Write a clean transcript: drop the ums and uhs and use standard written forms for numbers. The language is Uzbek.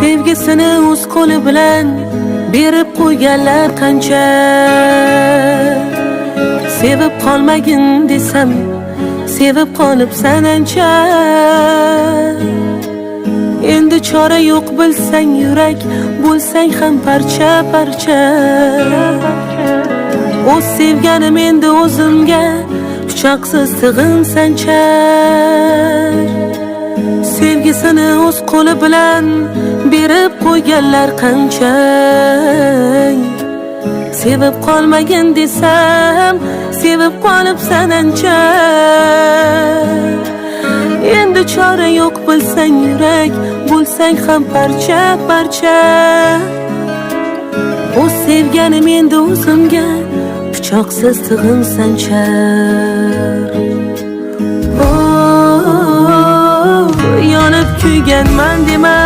Sevgisini o'z qo'li bilan berib qo'yganlar qancha. Sevib qolmagin desam, sevib qolibsan ancha. Endi chora yo'q bilsang yurak, bo'lsang ham parcha parcha. O'z sevganim endi o'zimga pichoqsiz tig'in sanchar. Sevgisini o'z qo'li bilan berib qo'yganlar qancha. Sevib qolmagin desam, sevib qolibsan ancha. Endi chora yo'q bilsang yurak, bo'lsang ham parcha parcha. O'z sevganim endi o'zimga pichoqsiz tig'in sanchar. Yonib kuyganman dema,